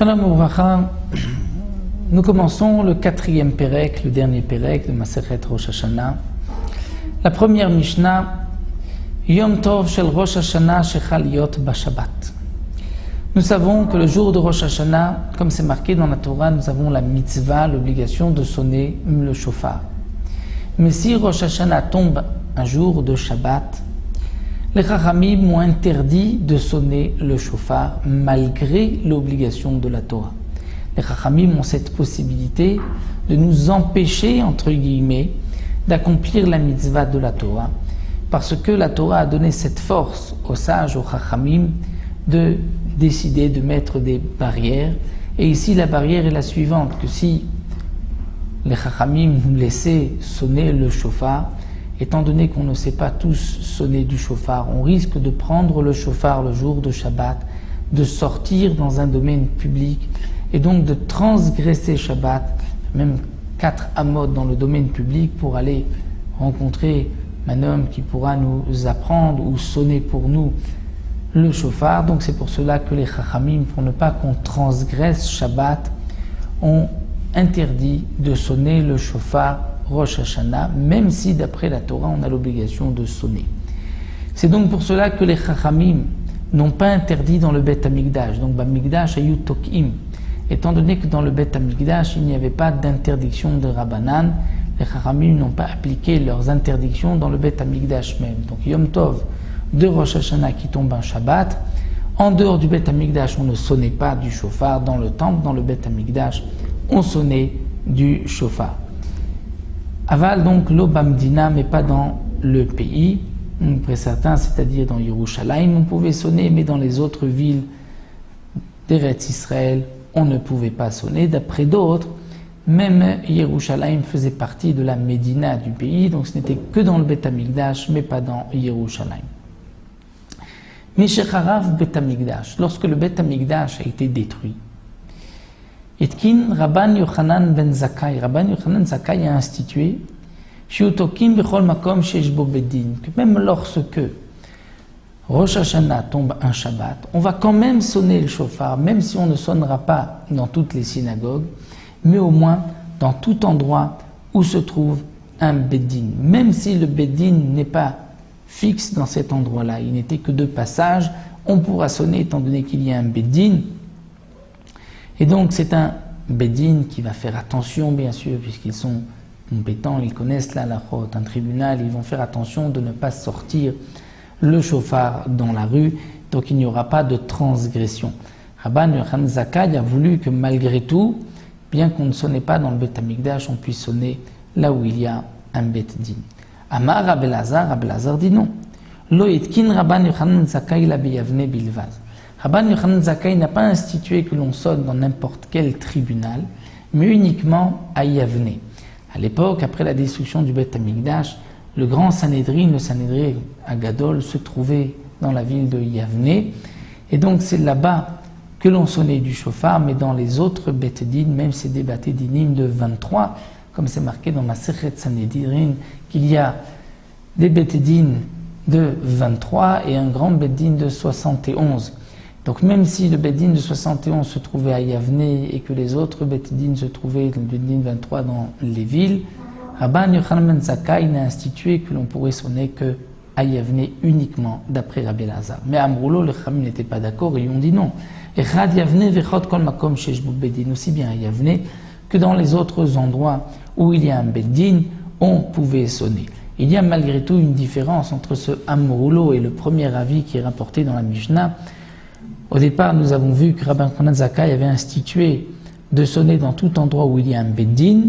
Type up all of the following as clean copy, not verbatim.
Shalom Uvracha. Nous commençons le 4e Pérek, le dernier Pérek de Masechet Rosh Hashanah. La première Mishnah, Yom Tov Shel Rosh Hashanah Shechal Yot Bashabbat. Nous savons que le jour de Rosh Hashanah, comme c'est marqué dans la Torah, nous avons la mitzvah, l'obligation de sonner le shofar. Mais si Rosh Hashanah tombe un jour de Shabbat, les Chachamim ont interdit de sonner le shofar malgré l'obligation de la Torah. Les Chachamim ont cette possibilité de nous empêcher, entre guillemets, d'accomplir la mitzvah de la Torah, parce que la Torah a donné cette force aux sages, aux Chachamim, de décider de mettre des barrières. Et ici, la barrière est la suivante, que si les Chachamim nous laissaient sonner le shofar, étant donné qu'on ne sait pas tous sonner du shofar, on risque de prendre le shofar le jour de Shabbat, de sortir dans un domaine public et donc de transgresser Shabbat, même 4 amot dans le domaine public pour aller rencontrer un homme qui pourra nous apprendre ou sonner pour nous le shofar. Donc c'est pour cela que les Chachamim, pour ne pas qu'on transgresse Shabbat, ont interdit de sonner le shofar Rosh Hashanah, même si d'après la Torah on a l'obligation de sonner. C'est donc pour cela que les Chachamim n'ont pas interdit dans le Bet Hamikdash. Donc Bamikdash Ayu Tokim. Étant donné que dans le Bet Hamikdash il n'y avait pas d'interdiction de Rabbanan, les Chachamim n'ont pas appliqué leurs interdictions dans le Bet Hamikdash même. Donc Yom Tov de Rosh Hashanah qui tombe un Shabbat, en dehors du Bet Hamikdash on ne sonnait pas du shofar. Dans le temple, dans le Bet Hamikdash, on sonnait du shofar. Aval donc l'Obamdina, mais pas dans le pays. Après certains, c'est-à-dire dans Yerushalayim, on pouvait sonner, mais dans les autres villes d'Eretz Israël, on ne pouvait pas sonner. D'après d'autres, même Yerushalayim faisait partie de la Médina du pays, donc ce n'était que dans le Bet Hamikdash, mais pas dans Yerushalayim. Mishecharav Bet Hamikdash, lorsque le Bet Hamikdash a été détruit, Etkin Rabban Yochanan ben Zakkai. Rabban Yochanan Zakkai a institué Shiutokim bechol makom sheish bo bedin, que même lorsque Rosh Hashanah tombe un Shabbat, on va quand même sonner le shofar, même si on ne sonnera pas dans toutes les synagogues, mais au moins dans tout endroit où se trouve un bedin. Même si le bedin n'est pas fixe dans cet endroit-là, il n'était que de passage, on pourra sonner étant donné qu'il y a un bedin. Et donc c'est un bedin qui va faire attention, bien sûr, puisqu'ils sont compétents, ils connaissent la halachot, un tribunal, ils vont faire attention de ne pas sortir le shofar dans la rue, donc il n'y aura pas de transgression. Rabban Yochanan Zakkai a voulu que malgré tout, bien qu'on ne sonnait pas dans le Bet Hamikdash, on puisse sonner là où il y a un bedin. Amar Rabbi Elazar dit non. Lo yitkin Rabban Yochanan Zakkai la beyavne bilvaz. Rabban Yochanan Zakkai n'a pas institué que l'on sonne dans n'importe quel tribunal, mais uniquement à Yavne. À l'époque, après la destruction du Bet Hamikdash, le grand Sanhédrin, le Sanhédrin Agadol, se trouvait dans la ville de Yavne, et donc c'est là-bas que l'on sonnait du shofar, mais dans les autres Bet Din, même c'est des Bet Dinim de 23, comme c'est marqué dans Masechet Sanhédrin, qu'il y a des Bet Din de 23 et un grand Bet Din de 71. Donc même si le Bedin de 71 se trouvait à Yavne et que les autres Bedin se trouvaient, le Bedin 23 dans les villes, Rabban Yochanan Zakkai n'a institué que l'on pourrait sonner que à Yavne uniquement d'après Rabbi Elazar. Mais à Amroulo, les Chachamim n'étaient pas d'accord et ils ont dit non. Echad Yavne vechot kol makom sheish bo bedin, aussi bien à Yavne que dans les autres endroits où il y a un Bedin, on pouvait sonner. Il y a malgré tout une différence entre ce Amroulo et le premier avis qui est rapporté dans la Mishnah. Au départ, nous avons vu que Rabban Yochanan Zakkai avait institué de sonner dans tout endroit où il y a un bedin.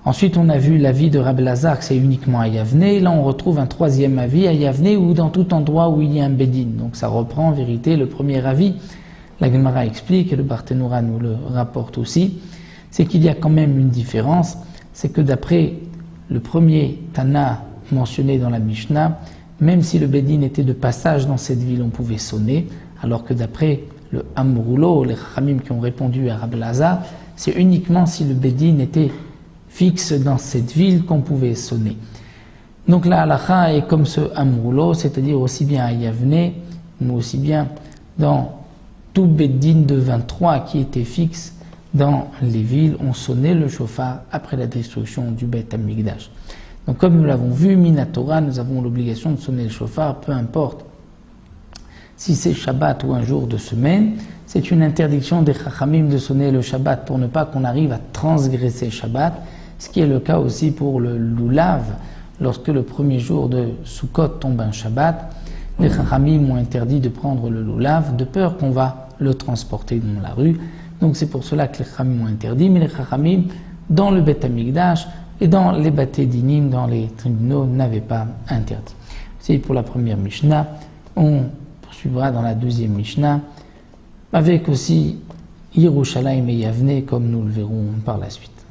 Ensuite, on a vu l'avis de Rabbi Elazar que c'est uniquement à Yavne. Là, on retrouve un troisième avis à Yavne ou dans tout endroit où il y a un bedin. Donc, ça reprend en vérité le premier avis. La Gemara explique, et le Barthénoura nous le rapporte aussi, c'est qu'il y a quand même une différence. C'est que d'après le premier Tana mentionné dans la Mishnah, même si le bedin était de passage dans cette ville, on pouvait sonner. Alors que d'après le Amroulo, les Chachamim qui ont répondu à Rabbi Elazar, c'est uniquement si le bedin était fixe dans cette ville qu'on pouvait sonner. Donc la halakha est comme ce Amroulo, c'est-à-dire aussi bien à Yavne, mais aussi bien dans tout Beddin de 23 qui était fixe dans les villes ont sonné le chauffard après la destruction du Beth Amikdash. Donc comme nous l'avons vu, Minatora, nous avons l'obligation de sonner le chauffard, peu importe si c'est Shabbat ou un jour de semaine. C'est une interdiction des Chachamim de sonner le Shabbat pour ne pas qu'on arrive à transgresser Shabbat, ce qui est le cas aussi pour le Lulav. Lorsque le premier jour de Sukkot tombe un Shabbat, les Chachamim ont interdit de prendre le Lulav de peur qu'on va le transporter dans la rue. Donc c'est pour cela que les Chachamim ont interdit, mais les Chachamim dans le Beth Amikdash et dans les Baté Dinim, dans les tribunaux, n'avaient pas interdit. C'est pour la première Mishnah. On poursuivra dans la deuxième Mishnah avec aussi Yerushalayim et Yavne, comme nous le verrons par la suite.